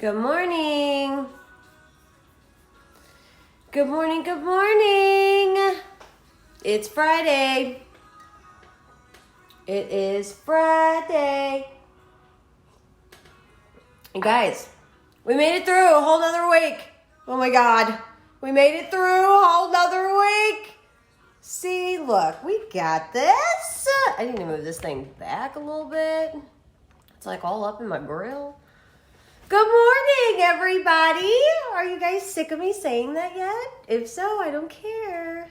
Good morning. Good morning, good morning. It's Friday. It is Friday. And guys, we made it through a whole nother week. Oh my God. We made it through a whole nother week. See, look, we got this. I need to move this thing back a little bit. It's like all up in my grill. Good morning, everybody. Are you guys sick of me saying that yet? If so, I don't care.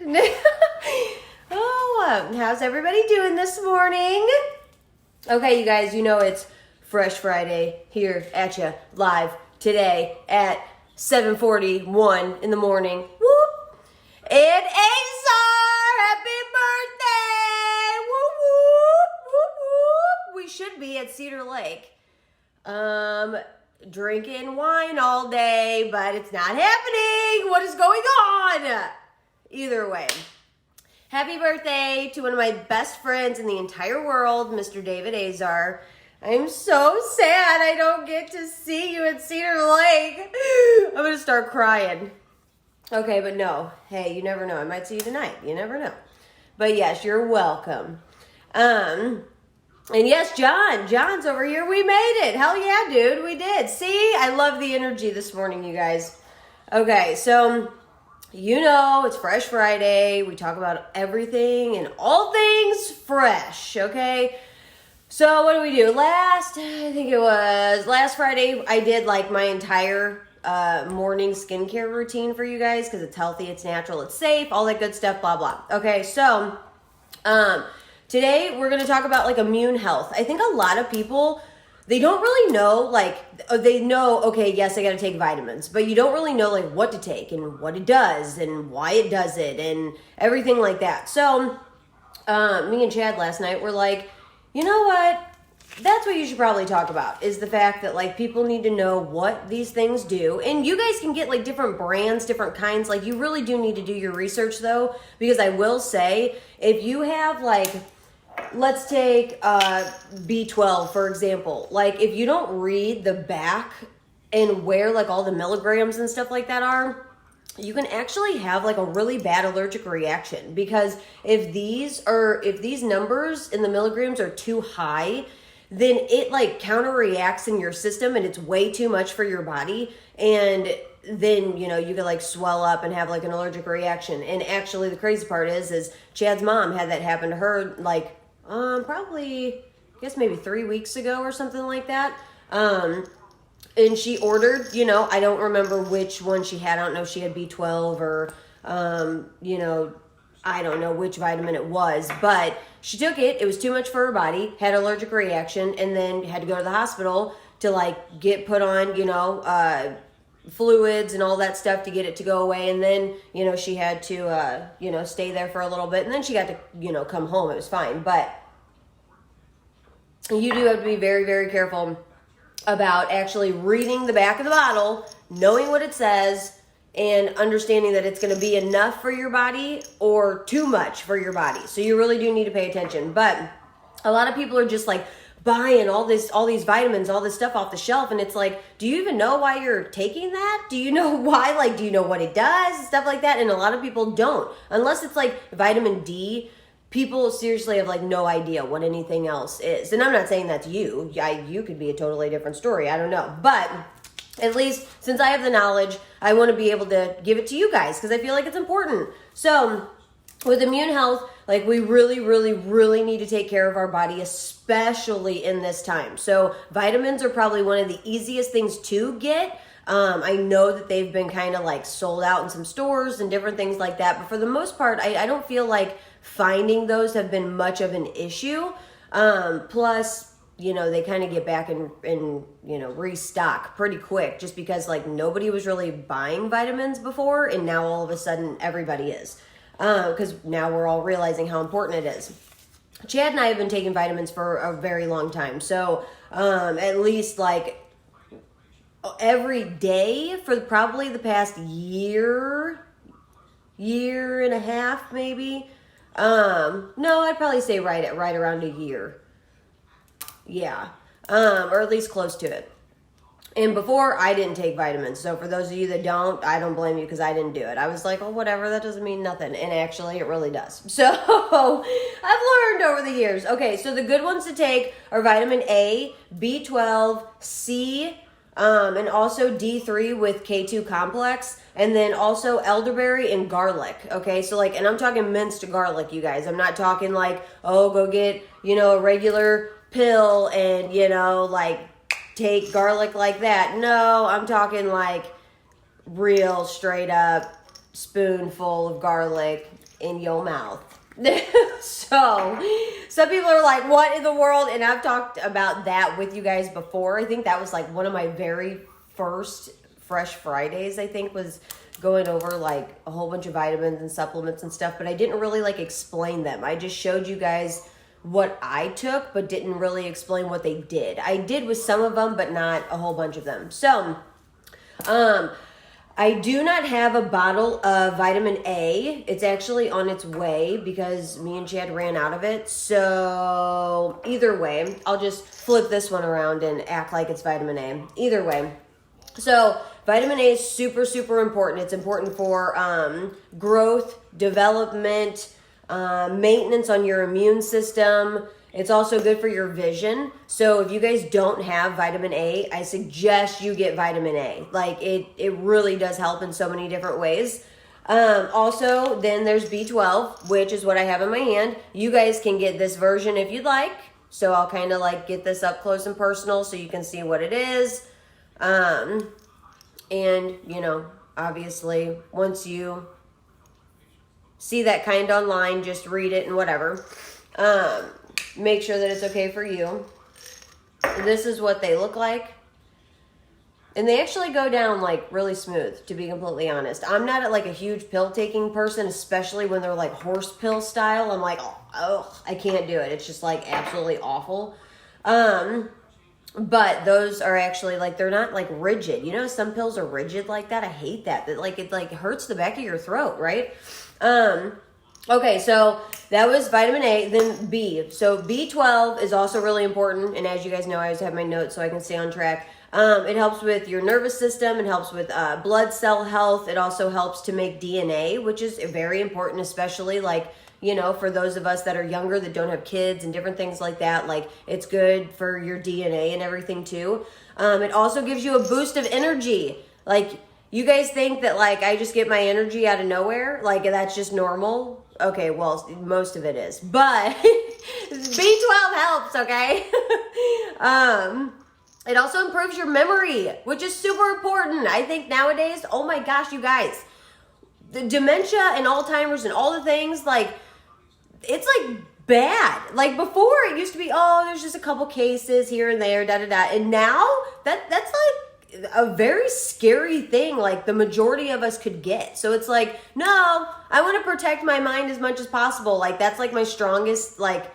How's everybody doing this morning? Okay, you guys, you know it's Fresh Friday here at you live today at 7:41 in the morning. Whoop! And Azar, happy birthday! Whoop, whoop, whoop, whoop. We should be at Cedar Lake. Drinking wine all day, but it's not happening. What is going on? Either way, happy birthday to one of my best friends in the entire world, Mr. David Azar. I'm so sad I don't get to see you at Cedar Lake. I'm going to start crying. Okay, but no. Hey, you never know. I might see you tonight. You never know. But yes, you're welcome. And yes, John's over here. We made it. Hell yeah, dude. We did. See, I love the energy this morning, you guys. Okay, so you know it's Fresh Friday. We talk about everything and all things fresh, okay? So what do we do? Last Friday, I did like my entire morning skincare routine for you guys because it's healthy, it's natural, it's safe, all that good stuff, blah, blah. Okay, so today, we're going to talk about, like, immune health. I think a lot of people, they don't really know, like, they know, okay, yes, I got to take vitamins, but you don't really know, like, what to take and what it does and why it does it and everything like that. So, me and Chad last night were like, you know what? That's what you should probably talk about, is the fact that, like, people need to know what these things do. And you guys can get, like, different brands, different kinds. Like, you really do need to do your research, though, because I will say, if you have, like, let's take B12, for example. Like, if you don't read the back and where, like, all the milligrams and stuff like that are, you can actually have, like, a really bad allergic reaction. Because if these numbers in the milligrams are too high, then it, like, counter-reacts in your system and it's way too much for your body. And then, you know, you could, like, swell up and have, like, an allergic reaction. And actually, the crazy part is Chad's mom had that happen to her, like, probably, I guess maybe 3 weeks ago or something like that. And she ordered, you know, I don't remember which one she had. I don't know if she had B12 or, you know, I don't know which vitamin it was, but she took it. It was too much for her body, had an allergic reaction, and then had to go to the hospital to, like, get put on, you know, fluids and all that stuff to get it to go away. And then, you know, she had to, you know, stay there for a little bit, and then she got to, you know, come home. It was fine. But you do have to be very, very careful about actually reading the back of the bottle, knowing what it says, and understanding that it's going to be enough for your body or too much for your body. So you really do need to pay attention. But a lot of people are just, like, buying all these vitamins, all this stuff off the shelf, and it's like, do you even know why you're taking that? Do you know why? Like, do you know what it does and stuff like that? And a lot of people don't, unless it's like vitamin D. People seriously have, like, no idea what anything else is. And I'm not saying that's you. You could be a totally different story. I don't know. But at least since I have the knowledge, I want to be able to give it to you guys because I feel like it's important. So with immune health, like, we really, really, really need to take care of our body, especially in this time. So vitamins are probably one of the easiest things to get. I know that they've been kind of, like, sold out in some stores and different things like that. But for the most part, I don't feel like finding those have been much of an issue. Plus, you know, they kind of get back and, you know, restock pretty quick just because, like, nobody was really buying vitamins before. And now all of a sudden everybody is. Because now we're all realizing how important it is. Chad and I have been taking vitamins for a very long time. So at least, like, every day for probably the past year and a half, maybe. No, I'd probably say right around a year. Yeah. Or at least close to it. And before, I didn't take vitamins. So for those of you that don't, I don't blame you because I didn't do it. I was like, oh, whatever, that doesn't mean nothing. And actually, it really does. So I've learned over the years. Okay, so the good ones to take are vitamin A, B12, C, and also D3 with K2 complex. And then also elderberry and garlic. Okay, so like, and I'm talking minced garlic, you guys. I'm not talking like, oh, go get, a regular pill and, like, take garlic like that. No, I'm talking like real straight up spoonful of garlic in your mouth. So some people are like, what in the world? And I've talked about that with you guys before. I think that was like one of my very first Fresh Fridays, I think, was going over like a whole bunch of vitamins and supplements and stuff, but I didn't really like explain them. I just showed you guys what I took, but didn't really explain what they did. I did with some of them, but not a whole bunch of them. So, I do not have a bottle of vitamin A. It's actually on its way because me and Chad ran out of it. So either way, I'll just flip this one around and act like it's vitamin A. Either way. So vitamin A is super, super important. It's important for growth, development, maintenance on your immune system. It's also good for your vision. So if you guys don't have vitamin A, I suggest you get vitamin A. Like it really does help in so many different ways. Also, then there's B12, which is what I have in my hand. You guys can get this version if you'd like. So I'll kind of like get this up close and personal so you can see what it is. And obviously once you see that kind online, just read it and whatever. Make sure that it's okay for you. This is what they look like. And they actually go down like really smooth, to be completely honest. I'm not like a huge pill taking person, especially when they're like horse pill style. I'm like, oh, I can't do it. It's just like absolutely awful. But those are actually like, they're not like rigid. Some pills are rigid like that. I hate that. That like, it like hurts the back of your throat, right? Okay, so that was vitamin A, then B. So B12 is also really important. And as you guys know, I always have my notes so I can stay on track. It helps with your nervous system. It helps with blood cell health. It also helps to make DNA, which is very important, especially like, for those of us that are younger that don't have kids and different things like that. Like it's good for your DNA and everything too. It also gives you a boost of energy. Like you guys think that like I just get my energy out of nowhere? Like that's just normal? Okay, well, most of it is. But B12 helps, okay? It also improves your memory, which is super important. I think nowadays, oh my gosh, you guys, the dementia and Alzheimer's and all the things, like, it's like bad. Like before, it used to be, oh, there's just a couple cases here and there, da-da-da. And now, that's like a very scary thing, like the majority of us could get. So it's like, no, I want to protect my mind as much as possible. Like that's like my strongest like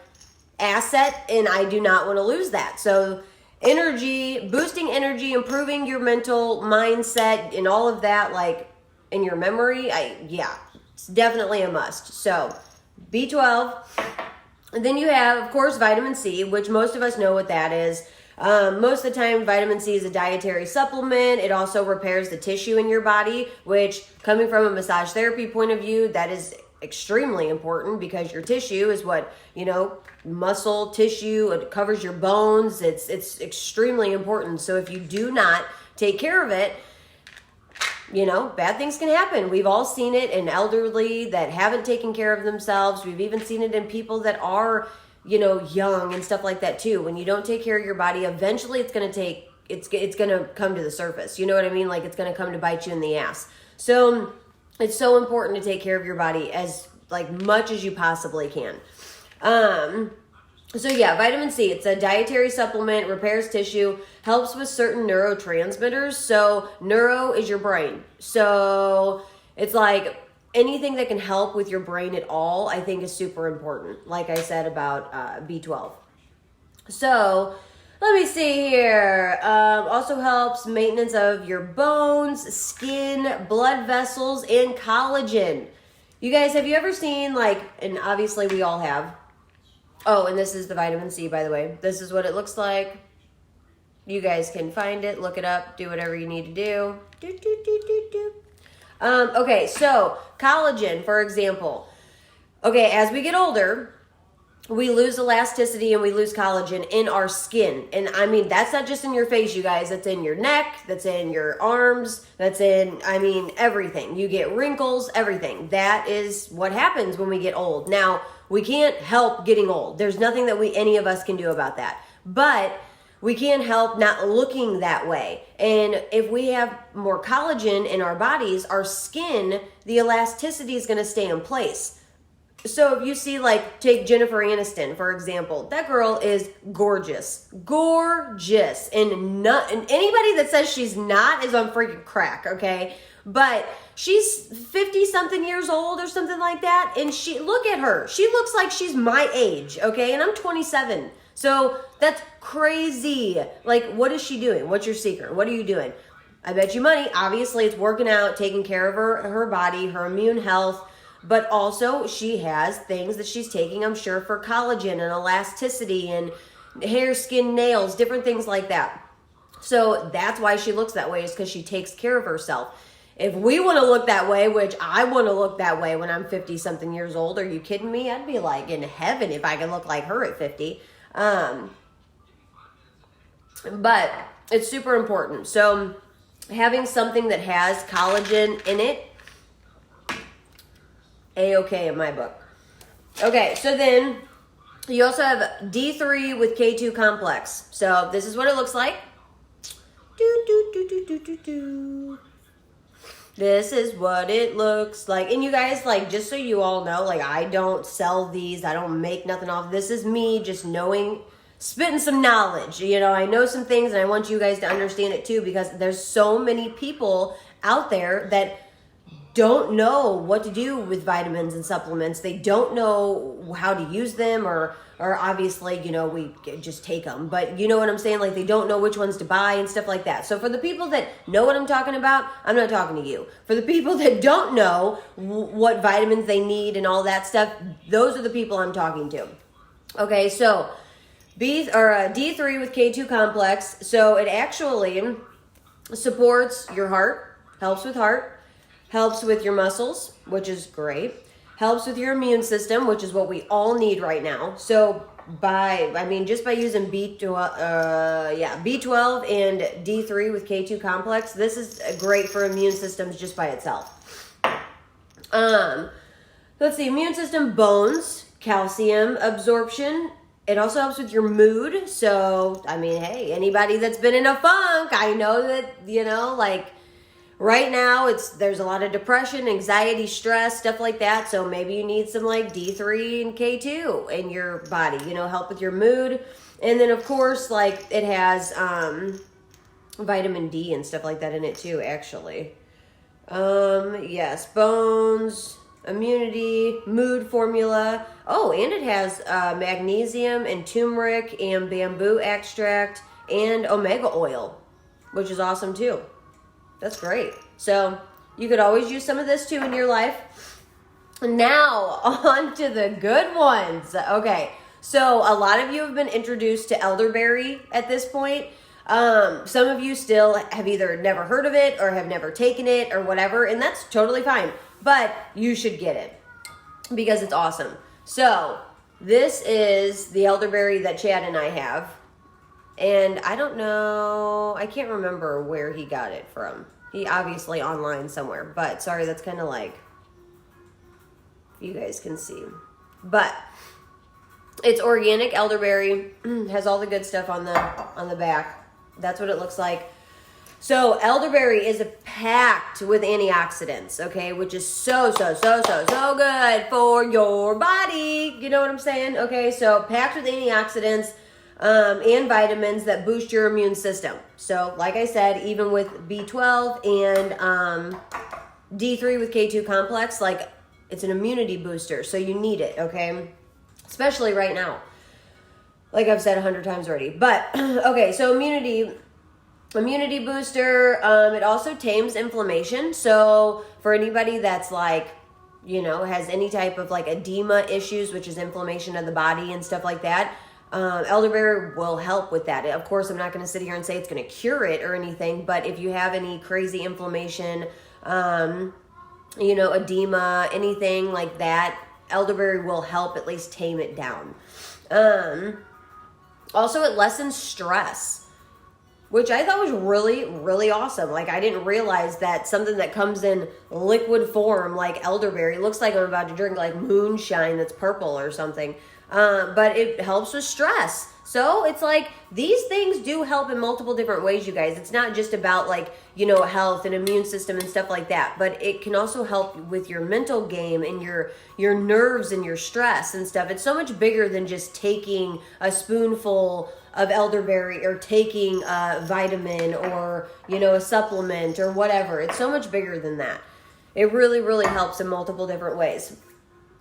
asset, and I do not want to lose that. So energy, boosting energy, improving your mental mindset and all of that, like in your memory, it's definitely a must. So B12, and then you have, of course, vitamin C, which most of us know what that is. Most of the time, vitamin C is a dietary supplement. It also repairs the tissue in your body, which, coming from a massage therapy point of view, that is extremely important because your tissue is what, muscle tissue. It covers your bones. It's extremely important. So if you do not take care of it, bad things can happen. We've all seen it in elderly that haven't taken care of themselves. We've even seen it in people that are young and stuff like that too. When you don't take care of your body, eventually it's going to come to the surface. You know what I mean? Like it's going to come to bite you in the ass. So it's so important to take care of your body as like much as you possibly can. So yeah, vitamin C, it's a dietary supplement, repairs tissue, helps with certain neurotransmitters. So neuro is your brain. So it's like anything that can help with your brain at all, I think is super important. Like I said about B12. So let me see here. Also helps maintenance of your bones, skin, blood vessels, and collagen. You guys, have you ever seen like, and obviously we all have. Oh, and this is the vitamin C, by the way. This is what it looks like. You guys can find it, look it up, do whatever you need to do. Okay, so collagen, for example. Okay, as we get older, we lose elasticity and we lose collagen in our skin. And I mean, that's not just in your face, you guys. That's in your neck, that's in your arms, that's in, I mean, everything. You get wrinkles, everything. That is what happens when we get old. Now, we can't help getting old. There's nothing that any of us can do about that. But we can't help not looking that way. And if we have more collagen in our bodies, our skin, the elasticity is going to stay in place. So if you see, like, take Jennifer Aniston, for example, that girl is gorgeous. Gorgeous. And anybody that says she's not is on freaking crack, okay? But she's 50-something years old or something like that. And look at her. She looks like she's my age, okay? And I'm 27. So that's crazy. Like, what is she doing? What's your secret? What are you doing? I bet you money. Obviously, it's working out, taking care of her body, her immune health. But also, she has things that she's taking, I'm sure, for collagen and elasticity and hair, skin, nails, different things like that. So that's why she looks that way, is because she takes care of herself. If we want to look that way, which I want to look that way when I'm 50-something years old, are you kidding me? I'd be like in heaven if I could look like her at 50. But it's super important. So having something that has collagen in it, A-okay in my book. Okay, so then you also have D3 with K2 complex. So this is what it looks like. This is what it looks like. And you guys, like, just so you all know, like, I don't sell these. I don't make nothing off. This is me just knowing, spitting some knowledge. You know, I know some things and I want you guys to understand it too, because there's so many people out there that don't know what to do with vitamins and supplements. They don't know how to use them, or obviously, you know, we just take them. But you know what I'm saying? Like, they don't know which ones to buy and stuff like that. So for the people that know what I'm talking about, I'm not talking to you. For the people that don't know what vitamins they need and all that stuff, those are the people I'm talking to. Okay, so D3 with K2 complex. So it actually supports your heart, helps with heart, helps with your muscles, which is great. Helps with your immune system, which is what we all need right now. So just by using B12 and D3 with K2 complex, this is great for immune systems just by itself. Let's see, immune system, bones, calcium absorption. It also helps with your mood. So, I mean, hey, anybody that's been in a funk, I know that, you know, like, right now, there's a lot of depression, anxiety, stress, stuff like that. So maybe you need some like D3 and K2 in your body, you know, help with your mood. And then of course, like, it has vitamin D and stuff like that in it too, actually. Yes, bones, immunity, mood formula. Oh, and it has magnesium and turmeric and bamboo extract and omega oil, which is awesome too. That's great. So you could always use some of this too in your life. Now on to the good ones. Okay, so a lot of you have been introduced to elderberry at this point. Some of you still have either never heard of it or have never taken it or whatever, and that's totally fine. But you should get it because it's awesome. So this is the elderberry that Chad and I have. And I don't know, I can't remember where he got it from. He obviously online somewhere, but sorry, that's kind of like, you guys can see. But it's organic elderberry, has all the good stuff on the back. That's what it looks like. So elderberry is packed with antioxidants, okay, which is so good for your body. You know what I'm saying? Okay, so packed with antioxidants. And vitamins that boost your immune system. So, like I said, even with B12 and D3 with K2 complex, like, it's an immunity booster, so you need it, okay? Especially right now, like I've said 100 times already. But, okay, so immunity booster. It also tames inflammation. So, for anybody that's like, you know, has any type of like edema issues, which is inflammation of the body and stuff like that, Elderberry will help with that. Of course, I'm not going to sit here and say it's going to cure it or anything, but if you have any crazy inflammation, edema, anything like that, elderberry will help at least tame it down. Also, it lessens stress, which I thought was really, really awesome. Like, I didn't realize that something that comes in liquid form, like elderberry, looks like I'm about to drink like moonshine that's purple or something. But it helps with stress. So it's like these things do help in multiple different ways, you guys. It's not just about like, health and immune system and stuff like that, but it can also help with your mental game and your nerves and your stress and stuff. It's so much bigger than just taking a spoonful of elderberry or taking a vitamin or, a supplement or whatever. It's so much bigger than that. It really, really helps in multiple different ways.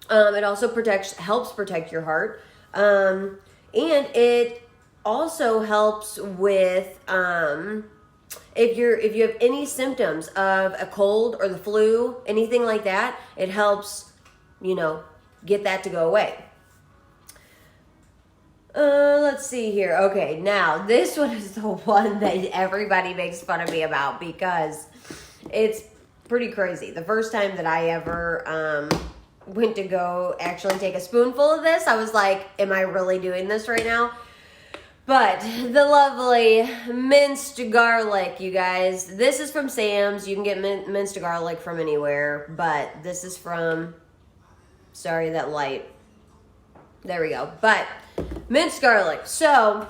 It also helps protect your heart. And it also helps with, if you have any symptoms of a cold or the flu, anything like that, it helps, get that to go away. Let's see here. Okay, now this one is the one that everybody makes fun of me about because it's pretty crazy. The first time that I ever went to go actually take a spoonful of this, I was like, am I really doing this right now? But the lovely minced garlic, you guys. This is from Sam's. You can get minced garlic from anywhere, but this is from, sorry, that light. There we go. But minced garlic. So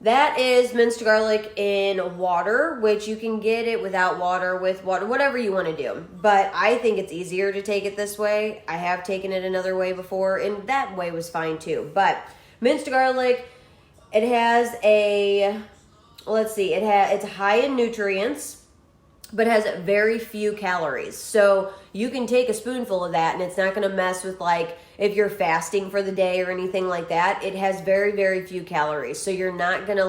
that is minced garlic in water, which you can get it without water, with water, whatever you want to do. But I think it's easier to take it this way. I have taken it another way before, and that way was fine too. But minced garlic, it has it's high in nutrients, but has very few calories. So you can take a spoonful of that and it's not going to mess with, like, if you're fasting for the day or anything like that. It has very, very few calories. So you're not going to,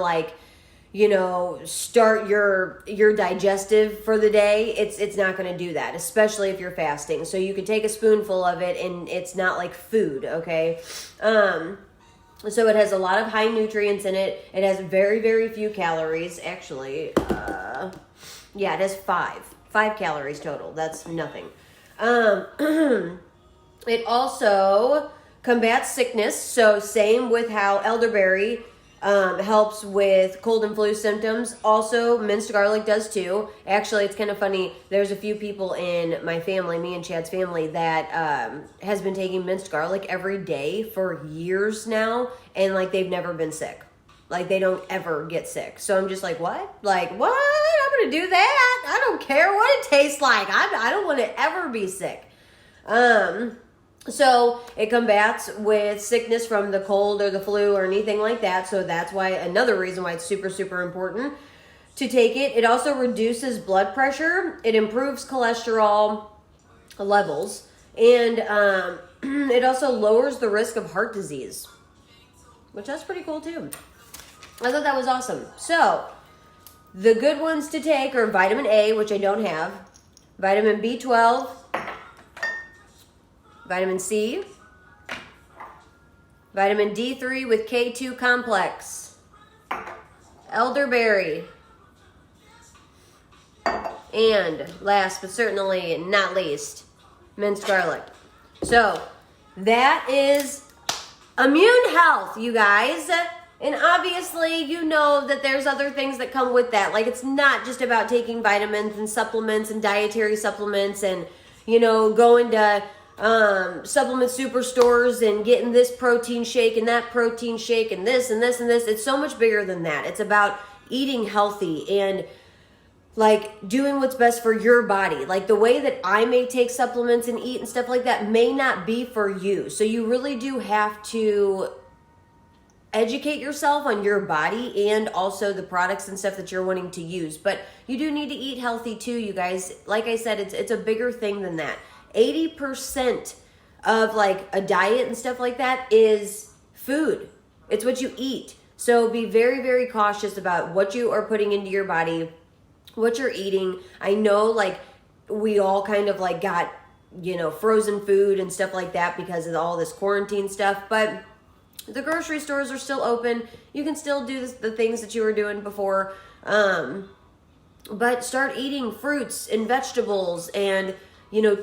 start your digestive for the day. It's not going to do that, especially if you're fasting. So you can take a spoonful of it and it's not like food, okay? So it has a lot of high nutrients in it. It has very, very few calories. Actually, it has 5 calories total. That's nothing. It also combats sickness. So same with how elderberry helps with cold and flu symptoms. Also, minced garlic does too. Actually, it's kind of funny. There's a few people in my family, me and Chad's family, that has been taking minced garlic every day for years now, and like they've never been sick. Like they don't ever get sick. So I'm just like, what? Like, what? I'm going to do that? I don't care what it tastes like. I don't want to ever be sick. So it combats with sickness from the cold or the flu or anything like that. So that's why, another reason why it's super, super important to take it. It also reduces blood pressure. It improves cholesterol levels. And it also lowers the risk of heart disease, which that's pretty cool too. I thought that was awesome. So the good ones to take are vitamin A, which I don't have, vitamin B12, vitamin C, vitamin D3 with K2 complex, elderberry, and last but certainly not least, minced garlic. So that is immune health, you guys. And obviously, you know that there's other things that come with that. Like, it's not just about taking vitamins and supplements and dietary supplements and, going to supplement superstores and getting this protein shake and that protein shake and this and this and this. It's so much bigger than that. It's about eating healthy and like doing what's best for your body. Like the way that I may take supplements and eat and stuff like that may not be for you. So you really do have to educate yourself on your body and also the products and stuff that you're wanting to use. But you do need to eat healthy too, you guys. Like I said, it's a bigger thing than that. 80% of like a diet and stuff like that is food. It's what you eat. So be very, very cautious about what you are putting into your body, what you're eating. I know like we all kind of like got, frozen food and stuff like that because of all this quarantine stuff, but The grocery stores are still open. You can still do the things that you were doing before. But start eating fruits and vegetables and,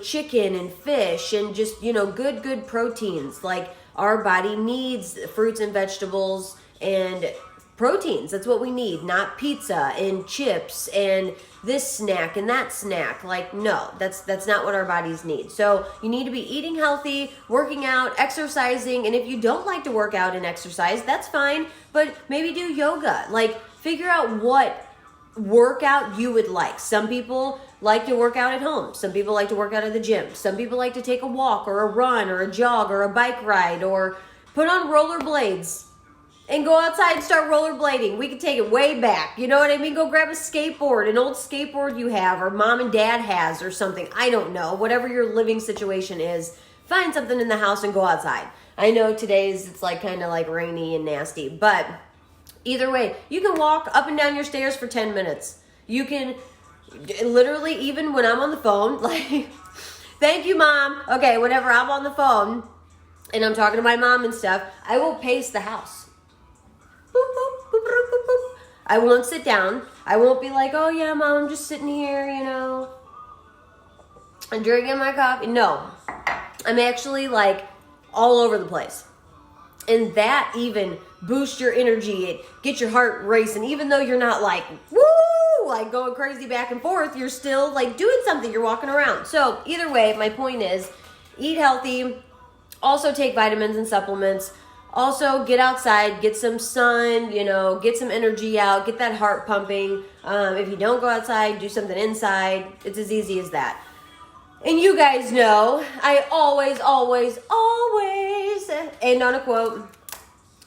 chicken and fish and just, good proteins. Like, our body needs fruits and vegetables and proteins. That's what we need, not pizza and chips and this snack and that snack. Like, no, that's not what our bodies need. So you need to be eating healthy, working out, exercising. And if you don't like to work out and exercise, that's fine, but maybe do yoga. Like, figure out what workout you would like. Some people like to work out at home. Some people like to work out at the gym. Some people like to take a walk or a run or a jog or a bike ride or put on rollerblades and go outside and start rollerblading. We can take it way back. You know what I mean? Go grab a skateboard, an old skateboard you have or mom and dad has or something. I don't know. Whatever your living situation is, find something in the house and go outside. I know it's like kind of like rainy and nasty, but either way, you can walk up and down your stairs for 10 minutes. You can literally, even when I'm on the phone, like, thank you, Mom. Okay, whenever I'm on the phone and I'm talking to my mom and stuff, I will pace the house. Boop, boop, boop, boop, boop, boop. I won't sit down. I won't be like, oh yeah, Mom, I'm just sitting here, and drinking my coffee. No, I'm actually like all over the place. And that even boosts your energy. It gets your heart racing. Even though you're not like, woo, like going crazy back and forth, you're still like doing something. You're walking around. So either way, my point is eat healthy. Also take vitamins and supplements. Also get outside, get some sun, get some energy out, get that heart pumping. If you don't go outside, do something inside. It's as easy as that. And you guys know, I always end on a quote.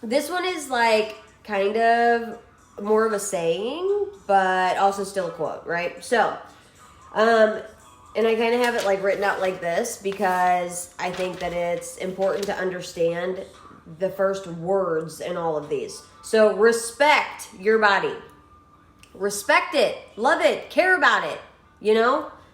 This one is like kind of more of a saying, but also still a quote, right? So, and I kind of have it like written out like this because I think that it's important to understand the first words in all of these. So respect your body. Respect it, love it, care about it,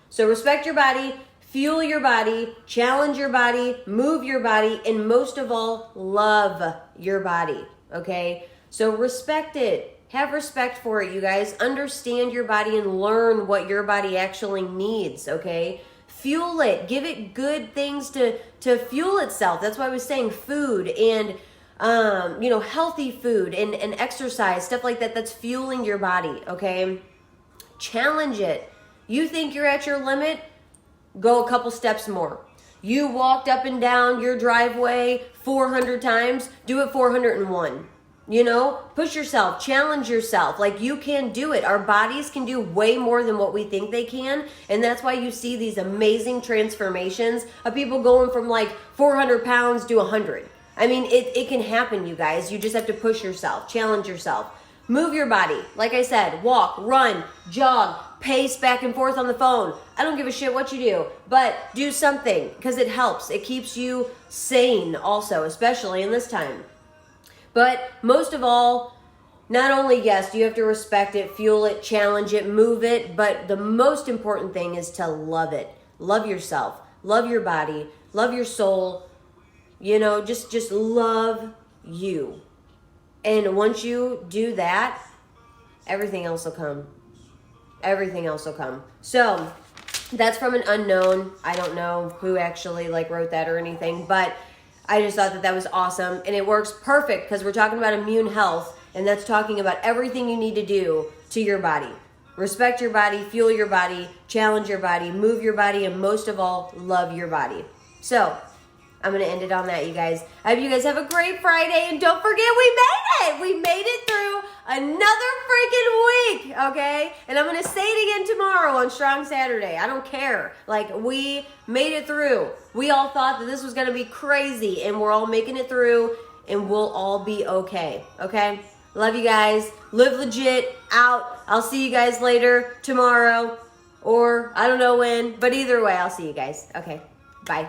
So respect your body. Fuel your body, challenge your body, move your body, and most of all, love your body, okay? So respect it. Have respect for it, you guys. Understand your body and learn what your body actually needs, okay? Fuel it. Give it good things to fuel itself. That's why I was saying food and, healthy food and exercise, stuff like that. That's fueling your body, okay? Challenge it. You think you're at your limit? Go a couple steps more. You walked up and down your driveway 400 times, do it 401. Push yourself, challenge yourself. Like, you can do it. Our bodies can do way more than what we think they can. And that's why you see these amazing transformations of people going from like 400 pounds to 100. I mean, it can happen, you guys. You just have to push yourself, challenge yourself. Move your body. Like I said, walk, run, jog, pace back and forth on the phone. I don't give a shit what you do, but do something because it helps. It keeps you sane also, especially in this time. But most of all, not only, yes, you have to respect it, fuel it, challenge it, move it, but the most important thing is to love it. Love yourself. Love your body. Love your soul. Just love you. And once you do that, everything else will come. Everything else will come. So that's from an unknown. I don't know who actually wrote that or anything, but I just thought that was awesome. And it works perfect because we're talking about immune health, and that's talking about everything you need to do to your body. Respect your body, fuel your body, challenge your body, move your body, and most of all, love your body. So I'm going to end it on that, you guys. I hope you guys have a great Friday, and don't forget, we made it! We made it through another freaking week, okay? And I'm going to say it again tomorrow on Strong Saturday. I don't care. We made it through. We all thought that this was going to be crazy, and we're all making it through, and we'll all be okay, okay? Love you guys. Live legit. Out. I'll see you guys later tomorrow, or I don't know when, but either way, I'll see you guys. Okay, bye.